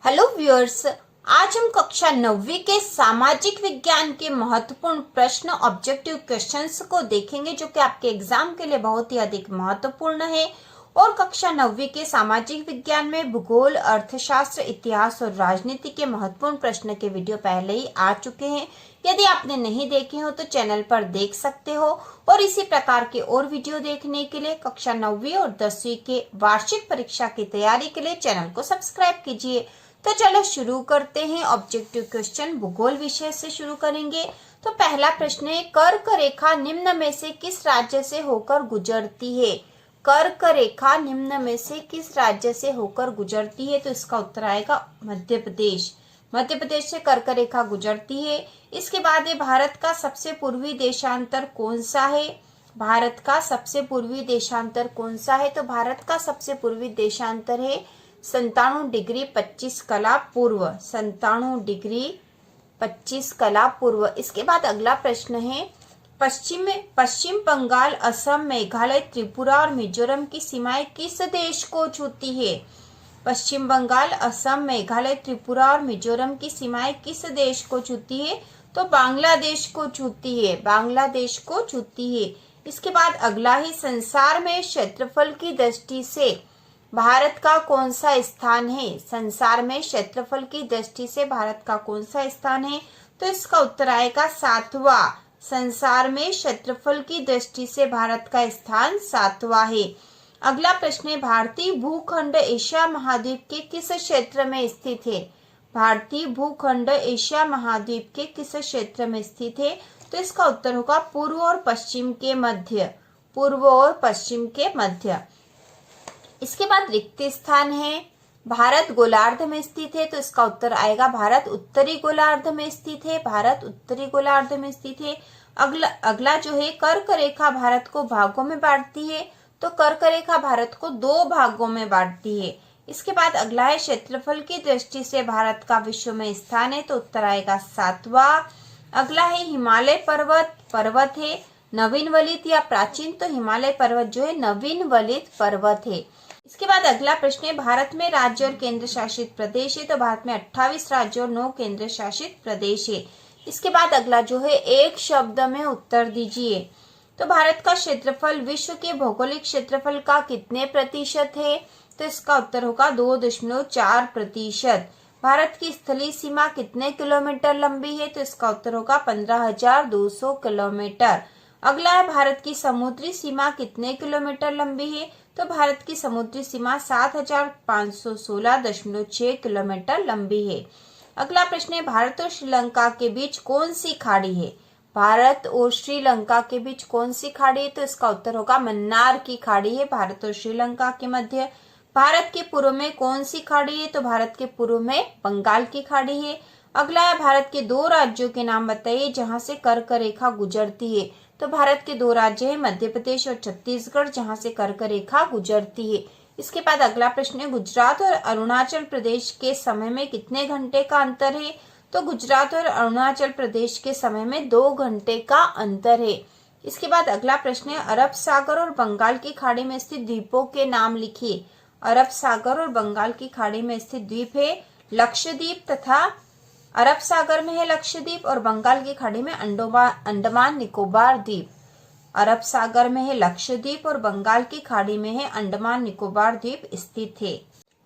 Hello viewers, आज हम कक्षा 9वीं के सामाजिक विज्ञान के महत्वपूर्ण प्रश्न ऑब्जेक्टिव क्वेश्चंस को देखेंगे जो कि आपके एग्जाम के लिए बहुत ही अधिक महत्वपूर्ण है। और कक्षा 9वीं के सामाजिक विज्ञान में भूगोल, अर्थशास्त्र, इतिहास और राजनीति के महत्वपूर्ण प्रश्न के वीडियो पहले ही आ चुके हैं। यदि आपने नहीं देखे हो तो चैनल पर देख सकते हो। और इसी प्रकार के और वीडियो देखने के लिए कक्षा 9वीं और 10वीं के वार्षिक परीक्षा की तैयारी के लिए चैनल को सब्सक्राइब कीजिए। तो चलो शुरू करते हैं। ऑब्जेक्टिव क्वेश्चन भूगोल विषय से शुरू करेंगे। तो पहला प्रश्न है, कर्क रेखा निम्न में से किस राज्य से होकर गुजरती है? कर्क रेखा निम्न में से किस राज्य से होकर गुजरती है? तो इसका उत्तर आएगा मध्य प्रदेश। मध्य प्रदेश से कर्क रेखा गुजरती है। इसके बाद है, भारत का सबसे पूर्वी देशांतर कौन सा है? भारत का सबसे पूर्वी देशांतर कौन सा है? तो भारत का सबसे पूर्वी देशांतर है 97 डिग्री 25 कला पूर्व। 97 डिग्री 25 कला पूर्व। इसके बाद अगला प्रश्न है, पश्चिम बंगाल, असम, मेघालय, त्रिपुरा और मिजोरम की सीमाएं किस देश को छूती है? पश्चिम बंगाल, असम, मेघालय, त्रिपुरा और मिजोरम की सीमाएं किस देश को छूती है? तो बांग्लादेश को छूती है। बांग्लादेश को छूती है। इसके बाद अगला है, संसार में क्षेत्रफल की दृष्टि से भारत का कौन सा स्थान है? संसार में क्षेत्रफल की दृष्टि से भारत का कौन सा स्थान है? तो इसका उत्तर आएगा 7वां। संसार में क्षेत्रफल की दृष्टि से भारत का स्थान 7वां है। अगला प्रश्न है, भारतीय भूखंड एशिया महाद्वीप के किस क्षेत्र में स्थित है? भारतीय भूखंड एशिया महाद्वीप के किस क्षेत्र में स्थित है? तो इसका उत्तर होगा पूर्व और पश्चिम के मध्य। पूर्व और पश्चिम के मध्य। इसके बाद रिक्त स्थान है, भारत गोलार्ध में स्थित है। तो इसका उत्तर आएगा भारत उत्तरी गोलार्ध में स्थित है। भारत उत्तरी गोलार्ध में स्थित है। अगला जो है, कर्क रेखा भारत को भागों में बांटती है। तो कर्क रेखा भारत को 2 भागों में बांटती है। इसके बाद अगला है, क्षेत्रफल की दृष्टि से भारत का विश्व में स्थान है। तो उत्तर आएगा 7वां। अगला है, हिमालय पर्वत है नवीन वलित या प्राचीन? तो हिमालय पर्वत जो है नवीन वलित पर्वत है। इसके बाद अगला प्रश्न है, भारत में राज्य और केंद्र शासित प्रदेश है। तो भारत में 28 राज्य और 9 केंद्र शासित प्रदेश है। इसके बाद अगला जो है, एक शब्द में उत्तर दीजिए। तो भारत का क्षेत्रफल विश्व के भौगोलिक क्षेत्रफल का कितने प्रतिशत है? तो इसका उत्तर होगा 2.4%। भारत की स्थलीय सीमा कितने किलोमीटर लंबी है? तो इसका उत्तर होगा 15,200 किलोमीटर। अगला है, भारत की समुद्री सीमा कितने किलोमीटर लंबी है? तो भारत की समुद्री सीमा 7,516.6 किलोमीटर लंबी है। अगला प्रश्न है, भारत और श्रीलंका के बीच कौन सी खाड़ी है? भारत और श्रीलंका के बीच कौन सी खाड़ी है? तो इसका उत्तर होगा मन्नार की खाड़ी है भारत और श्रीलंका के मध्य। भारत के पूर्व में कौन सी खाड़ी है? तो भारत के पूर्व में बंगाल की खाड़ी है। अगला है, भारत के 2 राज्यों के नाम बताइए जहां से कर्क रेखा गुजरती है। तो भारत के 2 राज्य हैं मध्य प्रदेश और छत्तीसगढ़, जहां से कर्क रेखा गुजरती है। इसके बाद अगला प्रश्न है, गुजरात और अरुणाचल प्रदेश के समय में कितने घंटे का अंतर है? तो गुजरात और अरुणाचल प्रदेश के समय में 2 घंटे का अंतर है। इसके बाद अगला प्रश्न है, अरब सागर और बंगाल की खाड़ी में स्थित द्वीपों के नाम लिखिए। अरब सागर और बंगाल की खाड़ी में स्थित द्वीप है लक्षद्वीप तथा अरब सागर में है लक्षद्वीप और बंगाल की खाड़ी में अंडमान निकोबार द्वीप। अरब सागर में है लक्षद्वीप और बंगाल की खाड़ी में है अंडमान निकोबार द्वीप स्थित है।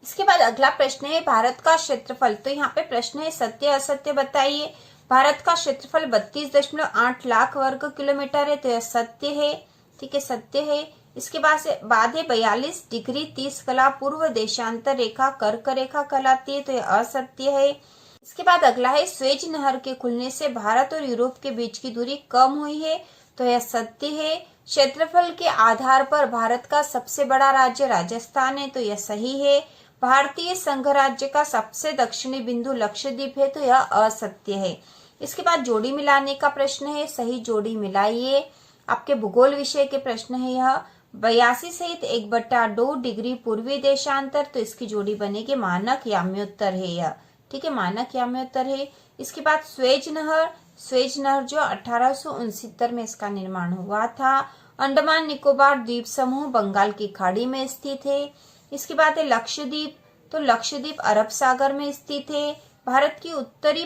इसके बाद अगला प्रश्न है, भारत का क्षेत्रफल। तो यहाँ पे प्रश्न है, सत्य असत्य बताइए। भारत का क्षेत्रफल 32.8 लाख वर्ग किलोमीटर है। तो यह सत्य है। ठीक है, सत्य है। इसके बाद है 42 डिग्री 30 कला पूर्व देशांतर रेखा कर्क रेखा कहलाती है। तो यह असत्य है। इसके बाद अगला है, स्वेज नहर के खुलने से भारत और यूरोप के बीच की दूरी कम हुई है। तो यह सत्य है। क्षेत्रफल के आधार पर भारत का सबसे बड़ा राज्य राजस्थान है। तो यह सही है। भारतीय संघ राज्य का सबसे दक्षिणी बिंदु लक्षद्वीप है। तो यह असत्य है। इसके बाद जोड़ी मिलाने का प्रश्न है, सही जोड़ी मिलाइए। आपके भूगोल विषय के प्रश्न है यह, 82 सहित 1/2 डिग्री पूर्वी देशांतर। तो इसकी जोड़ी बनेगी मानक याम्योत्तर है यह। ठीक है, मानक याम्योत्तर है। इसके बाद स्वेज नहर जो 1869 में इसका निर्माण हुआ था। अंडमान निकोबार द्वीप समूह बंगाल की खाड़ी में स्थित है। इसके बाद है लक्षद्वीप। तो लक्षद्वीप अरब सागर में स्थित है। भारत की उत्तरी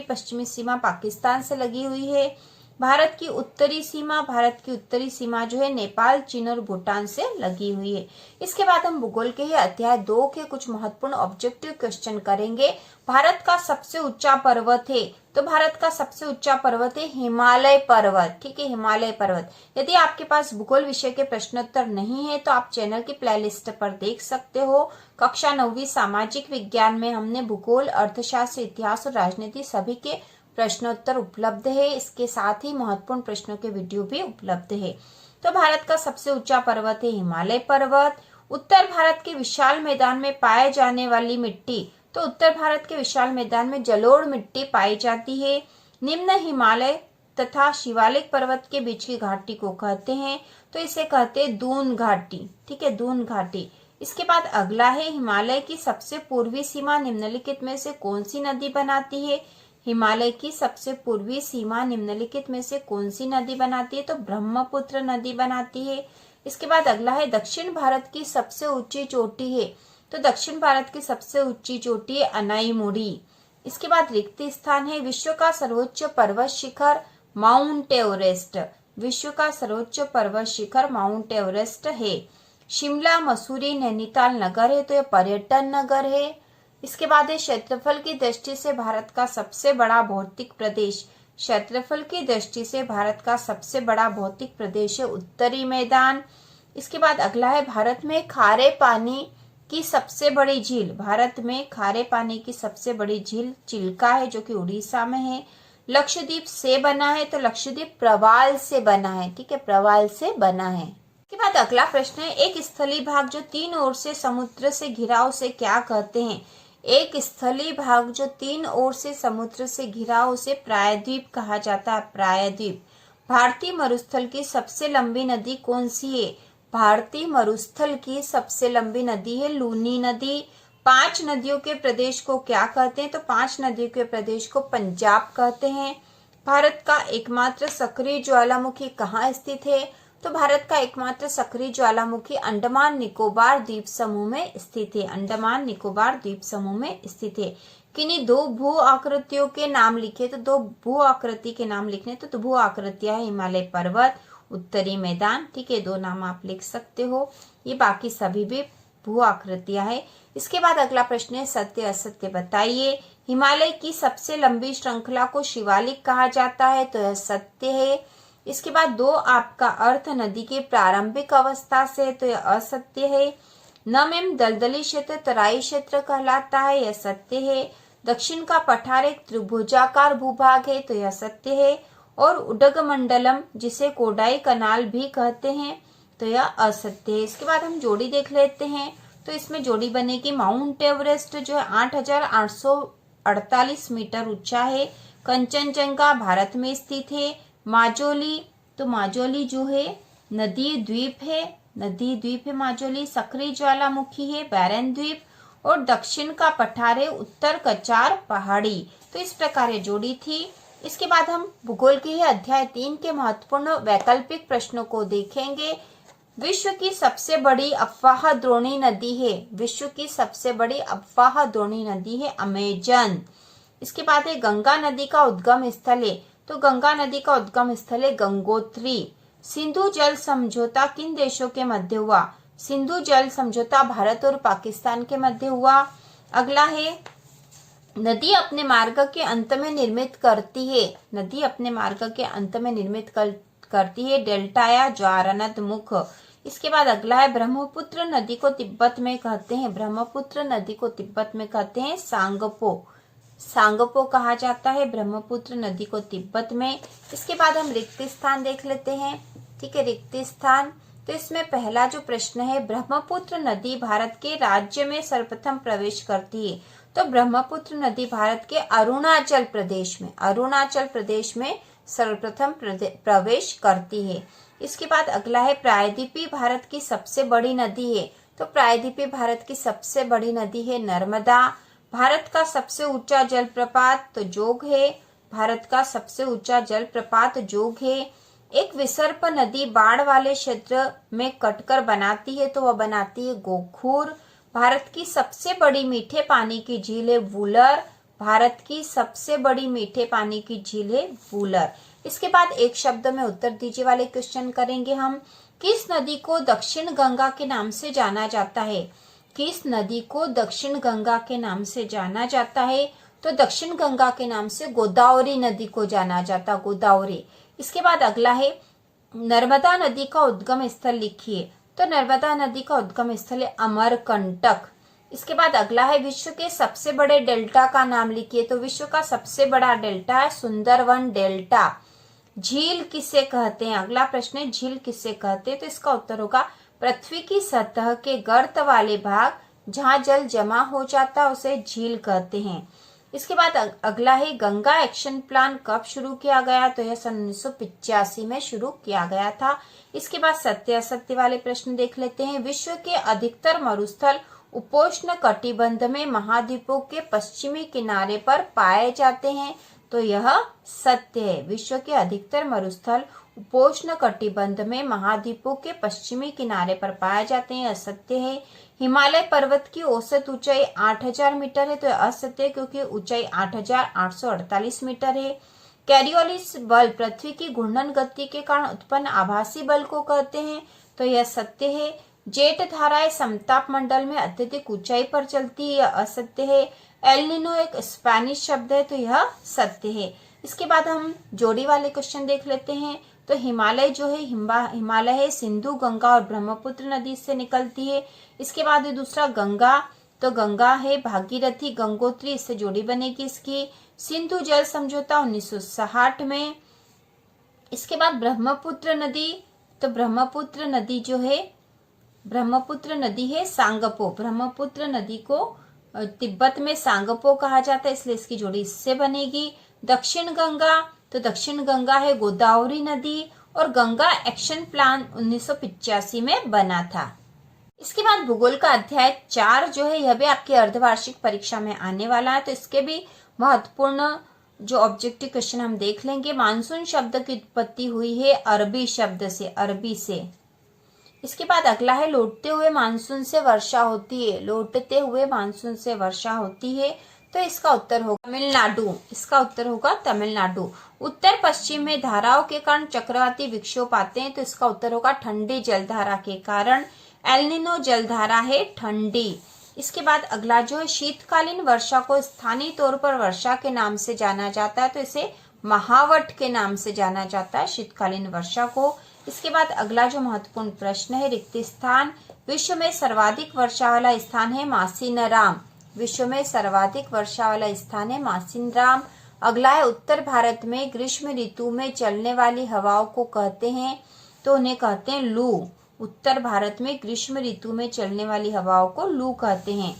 पश्चिमी सीमा पाकिस्तान से लगी हुई है। भारत की उत्तरी सीमा जो है नेपाल, चीन और भूटान से लगी हुई है। इसके बाद हम भूगोल के ही अध्याय 2 के कुछ महत्वपूर्ण ऑब्जेक्टिव क्वेश्चन करेंगे। भारत का सबसे ऊंचा पर्वत है, तो भारत का सबसे ऊंचा पर्वत है हिमालय पर्वत। ठीक है, हिमालय पर्वत। यदि आपके पास भूगोल विषय के प्रश्नोत्तर नहीं है तो आप चैनल की प्लेलिस्ट पर देख सकते हो। कक्षा 9वीं सामाजिक विज्ञान में हमने भूगोल, अर्थशास्त्र, इतिहास और राजनीति सभी के प्रश्नोत्तर उपलब्ध है। इसके साथ ही महत्वपूर्ण प्रश्नों के वीडियो भी उपलब्ध है। तो भारत का सबसे ऊंचा पर्वत है हिमालय पर्वत। उत्तर भारत के विशाल मैदान में पाए जाने वाली मिट्टी, तो उत्तर भारत के विशाल मैदान में जलोढ़ मिट्टी पाई जाती है। निम्न हिमालय तथा शिवालिक पर्वत के बीच की घाटी को कहते हैं, तो इसे कहते हैं दून घाटी। ठीक है, दून घाटी। इसके बाद अगला है हिमालय की सबसे पूर्वी सीमा निम्नलिखित में से कौन सी नदी बनाती है। हिमालय की सबसे पूर्वी सीमा निम्नलिखित में से कौन सी नदी बनाती है, तो ब्रह्मपुत्र नदी बनाती है। इसके बाद अगला है दक्षिण भारत की सबसे ऊंची चोटी है, तो दक्षिण भारत की सबसे ऊंची चोटी है अनाईमुड़ी। इसके बाद रिक्त स्थान है विश्व का सर्वोच्च पर्वत शिखर माउंट एवरेस्ट। विश्व का सर्वोच्च पर्वत शिखर माउंट एवरेस्ट है। शिमला, मसूरी, नैनीताल नगर है, तो यह पर्यटन नगर है। इसके बाद है क्षेत्रफल की दृष्टि से भारत का सबसे बड़ा भौतिक प्रदेश। क्षेत्रफल की दृष्टि से भारत का सबसे बड़ा भौतिक प्रदेश है उत्तरी मैदान। इसके बाद अगला है भारत में खारे पानी की सबसे बड़ी झील। भारत में खारे पानी की सबसे बड़ी झील चिल्का है, जो कि उड़ीसा में है। लक्षद्वीप से बना है, तो लक्षद्वीप प्रवाल से बना है। ठीक है, प्रवाल से बना है। इसके बाद अगला प्रश्न है एक स्थलीय भाग जो 3 ओर से समुद्र से घिरा उसे क्या कहते हैं। एक स्थलीय भाग जो 3 ओर से समुद्र से घिरा उसे प्रायद्वीप कहा जाता है। प्रायद्वीप। भारतीय मरुस्थल की सबसे लंबी नदी कौन सी है। भारतीय मरुस्थल की सबसे लंबी नदी है लूनी नदी। 5 नदियों के प्रदेश को क्या कहते हैं, तो 5 नदियों के प्रदेश को पंजाब कहते हैं। भारत का एकमात्र सक्रिय ज्वालामुखी कहाँ स्थित है, तो भारत का एकमात्र सक्रिय ज्वालामुखी अंडमान निकोबार द्वीप समूह में स्थित है। अंडमान निकोबार द्वीप समूह में स्थित है। किन्हीं 2 भू आकृतियों के नाम लिखे, तो 2 भू आकृति के नाम लिखने, तो 2 भू आकृतियां है हिमालय पर्वत, उत्तरी मैदान। ठीक है, 2 नाम आप लिख सकते हो। ये बाकी सभी भी भू आकृतियां है। इसके बाद अगला प्रश्न है सत्य असत्य बताइए। हिमालय की सबसे लंबी श्रृंखला को शिवालिक कहा जाता है, तो यह सत्य है। इसके बाद 2 आपका अर्थ नदी के प्रारंभिक अवस्था से, तो यह असत्य है। नम एवं दलदली क्षेत्र तराई क्षेत्र कहलाता है, यह सत्य है। दक्षिण का पठार एक त्रिभुजाकार भूभाग है, तो यह सत्य है। और उडगमंडलम जिसे कोडाई कनाल भी कहते हैं, तो यह असत्य है। इसके बाद हम जोड़ी देख लेते हैं, तो इसमें जोड़ी बनेगी माउंट एवरेस्ट जो है 8,848 मीटर ऊंचा है। कंचनजंगा भारत में स्थित है। माजोली, तो माजोली जो है नदी द्वीप है माजोली। सक्रिय ज्वालामुखी है बैरन द्वीप। और दक्षिण का पठार है उत्तर कचार पहाड़ी। तो इस प्रकार ये जोड़ी थी। इसके बाद हम भूगोल के ही अध्याय 3 के महत्वपूर्ण वैकल्पिक प्रश्नों को देखेंगे। विश्व की सबसे बड़ी अफवाह द्रोणी नदी है। विश्व की सबसे बड़ी अफवाह द्रोणी नदी है अमेजन। इसके बाद है गंगा नदी का उद्गम स्थल है, तो गंगा नदी का उद्गम स्थल है गंगोत्री। सिंधु जल समझौता किन देशों के मध्य हुआ। सिंधु जल समझौता भारत और पाकिस्तान के मध्य हुआ। अगला है नदी अपने मार्ग के अंत में निर्मित करती है। नदी अपने मार्ग के अंत में निर्मित करती है डेल्टा या ज्वारनद मुख। इसके बाद अगला है ब्रह्मपुत्र नदी को तिब्बत में कहते हैं। ब्रह्मपुत्र नदी को तिब्बत में कहते हैं सांगपो। सांगपो कहा जाता है ब्रह्मपुत्र नदी को तिब्बत में। इसके बाद हम रिक्त स्थान देख लेते हैं। ठीक है, रिक्त स्थान। तो इसमें पहला जो प्रश्न है ब्रह्मपुत्र नदी भारत के राज्य में सर्वप्रथम प्रवेश करती है, तो ब्रह्मपुत्र नदी भारत के अरुणाचल प्रदेश में सर्वप्रथम प्रवेश करती है। इसके बाद अगला है प्रायद्वीपीय भारत की सबसे बड़ी नदी है, तो प्रायद्वीपीय भारत की सबसे बड़ी नदी है नर्मदा। भारत का सबसे ऊंचा जलप्रपात तो जोग है। भारत का सबसे ऊंचा जलप्रपात जोग है। एक विसर्प नदी बाढ़ वाले क्षेत्र में कटकर बनाती है, तो वह बनाती है गोखूर। भारत की सबसे बड़ी मीठे पानी की झील है वूलर। भारत की सबसे बड़ी मीठे पानी की झील है वूलर। इसके बाद एक शब्द में उत्तर दीजिए वाले क्वेश्चन करेंगे हम। किस नदी को दक्षिण गंगा के नाम से जाना जाता है? किस नदी को दक्षिण गंगा के नाम से जाना जाता है? तो दक्षिण गंगा के नाम से गोदावरी नदी को जाना जाता, गोदावरी। इसके बाद अगला है नर्मदा नदी का उद्गम स्थल लिखिए। तो नर्मदा नदी का उद्गम स्थल है अमरकंटक। इसके बाद अगला है विश्व के सबसे बड़े डेल्टा का नाम लिखिए। तो विश्व का सबसे बड़ा डेल्टा है सुंदरवन डेल्टा। झील किसे कहते हैं? अगला प्रश्न है झील किसे कहते हैं? तो इसका उत्तर होगा पृथ्वी की सतह के गर्त वाले भाग जहां जल जमा हो जाता है उसे झील कहते हैं। इसके बाद अगला है गंगा एक्शन प्लान कब शुरू किया गया? तो यह सन 1985 में शुरू किया गया था। इसके बाद सत्य असत्य वाले प्रश्न देख लेते हैं। विश्व के अधिकतर मरुस्थल उपोष्ण कटिबंध में महाद्वीपों के पश्चिमी किनारे पर पाए जाते हैं। तो यह सत्य है। विश्व के अधिकतर मरुस्थल उपोष्ण कटिबंध में महाद्वीपों के पश्चिमी किनारे पर पाए जाते हैं, असत्य है। हिमालय पर्वत की औसत ऊंचाई 8000 मीटर है। तो असत्य है क्योंकि ऊंचाई 8848 मीटर है। कैरियोलिस बल पृथ्वी की घूर्णन गति के कारण उत्पन्न आभासी बल को कहते हैं। तो यह सत्य है। जेट धाराएं समताप मंडल में अत्यधिक ऊंचाई पर चलती है, यह असत्य है। एल नीनो एक स्पेनिश शब्द है। तो यह सत्य है। इसके बाद हम जोड़ी वाले क्वेश्चन देख लेते हैं। तो हिमालय जो है हिमालय है सिंधु गंगा और ब्रह्मपुत्र नदी से निकलती है। इसके बाद दूसरा गंगा, तो गंगा है भागीरथी गंगोत्री, इससे जोड़ी बनेगी इसकी। सिंधु जल समझौता 1960 में। इसके बाद ब्रह्मपुत्र नदी, तो ब्रह्मपुत्र नदी जो है ब्रह्मपुत्र नदी है सांगपो। ब्रह्मपुत्र नदी को तिब्बत में सांगपो कहा जाता है, इसलिए इसकी जोड़ी इससे बनेगी। दक्षिण गंगा, तो दक्षिण गंगा है गोदावरी नदी और गंगा एक्शन प्लान 1985 में बना था। इसके बाद भूगोल का अध्याय 4 जो है यह भी आपकी अर्धवार्षिक परीक्षा में आने वाला है। तो इसके भी महत्वपूर्ण जो ऑब्जेक्टिव क्वेश्चन हम देख लेंगे। मानसून शब्द की उत्पत्ति हुई है अरबी शब्द से, अरबी से। इसके बाद अगला है लौटते हुए मानसून से वर्षा होती है। लौटते हुए मानसून से वर्षा होती है। तो इसका उत्तर होगा तमिलनाडु। इसका उत्तर होगा तमिलनाडु। उत्तर पश्चिम में धाराओं के कारण चक्रवाती विक्षोभ आते हैं। तो इसका उत्तर होगा ठंडी जलधारा के कारण। एल नीनो जलधारा है ठंडी। इसके बाद अगला जो है शीतकालीन वर्षा को स्थानीय तौर पर वर्षा के नाम से जाना जाता है। तो इसे महावट के नाम से जाना जाता है शीतकालीन वर्षा को। इसके बाद अगला जो महत्वपूर्ण प्रश्न है रिक्त स्थान। विश्व में सर्वाधिक वर्षा वाला स्थान है मासिनराम। विश्व में सर्वाधिक वर्षा वाला स्थान है मासिनराम। अगला है उत्तर भारत में ग्रीष्म ऋतु में चलने वाली हवाओं को कहते हैं। तो उन्हें कहते हैं लू। उत्तर भारत में ग्रीष्म ऋतु में चलने वाली हवाओं को लू कहते हैं।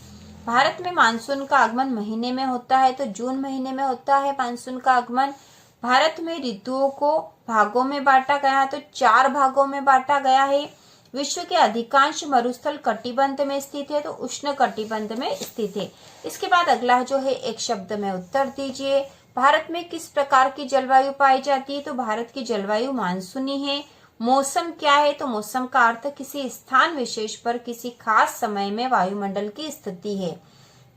भारत में मानसून का आगमन महीने में होता है। तो जून महीने में होता है मानसून का आगमन। भारत में ऋतुओं को भागों में बांटा गया है। तो 4 भागों में बांटा गया है। विश्व के अधिकांश मरुस्थल कटिबंध में स्थित है। तो उष्ण कटिबंध में स्थित है। इसके बाद अगला जो है एक शब्द में उत्तर दीजिए। भारत में किस प्रकार की जलवायु पाई जाती है? तो भारत की जलवायु मानसूनी है। मौसम क्या है? तो मौसम का अर्थ किसी स्थान विशेष पर किसी खास समय में वायुमंडल की स्थिति है।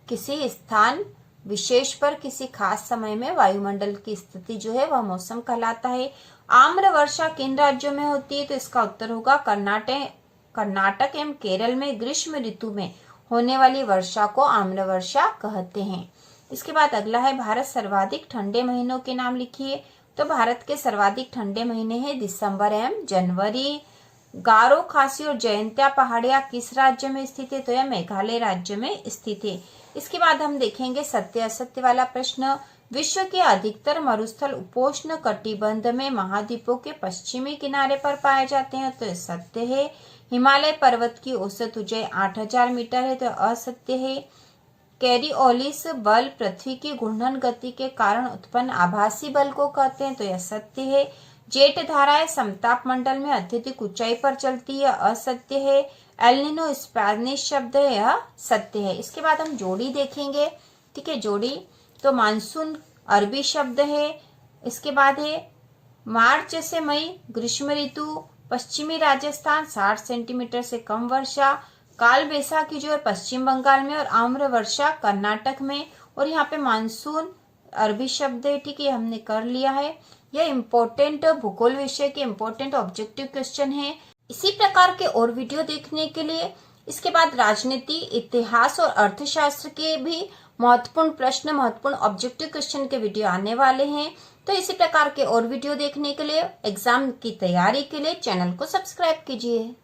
किसी स्थान विशेष पर किसी खास समय में वायुमंडल की स्थिति जो है वह मौसम कहलाता है। आम्र वर्षा किन राज्यों में होती है? तो इसका उत्तर होगा कर्नाटक एवं केरल में ग्रीष्म ऋतु में होने वाली वर्षा को आम्र वर्षा कहते हैं। इसके बाद अगला है भारत सर्वाधिक ठंडे महीनों के नाम लिखिए। तो भारत के सर्वाधिक ठंडे महीने हैं दिसंबर एवं जनवरी। गारो, खासी और जयंतिया पहाड़ियां किस राज्य में स्थित है? तो यह मेघालय राज्य में स्थित है। इसके बाद हम देखेंगे सत्य असत्य वाला प्रश्न। विश्व के अधिकतर मरुस्थल उपोष्ण कटिबंध में महाद्वीपों के पश्चिमी किनारे पर पाए जाते हैं। तो सत्य है। हिमालय पर्वत की औसत ऊंचाई 8000 मीटर है। तो असत्य है। कैरियोलिस बल पृथ्वी की घूर्णन गति के कारण उत्पन्न आभासी बल को कहते हैं। तो यह सत्य है। जेट धाराएं समताप मंडल में अत्यधिक ऊंचाई पर चलती है, असत्य है। एल नीनो स्पेनिश शब्द है, यह सत्य है। इसके बाद हम जोड़ी देखेंगे। ठीक है, जोड़ी तो मानसून अरबी शब्द है। इसके बाद है मार्च से मई ग्रीष्म ऋतु। पश्चिमी राजस्थान 60 सेंटीमीटर से कम वर्षा। काल बैसाखी जो है पश्चिम बंगाल में, और आम्र वर्षा कर्नाटक में, और यहाँ पे मानसून अरबी शब्द है, ठीक है, हमने कर लिया है। यह इम्पोर्टेंट भूगोल विषय के इम्पोर्टेंट ऑब्जेक्टिव क्वेश्चन है। इसी प्रकार के और वीडियो देखने के लिए इसके बाद राजनीति, इतिहास और अर्थशास्त्र के भी महत्वपूर्ण प्रश्न, महत्वपूर्ण ऑब्जेक्टिव क्वेश्चन के वीडियो आने वाले हैं। तो इसी प्रकार के और वीडियो देखने के लिए, एग्जाम की तैयारी के लिए चैनल को सब्सक्राइब कीजिए।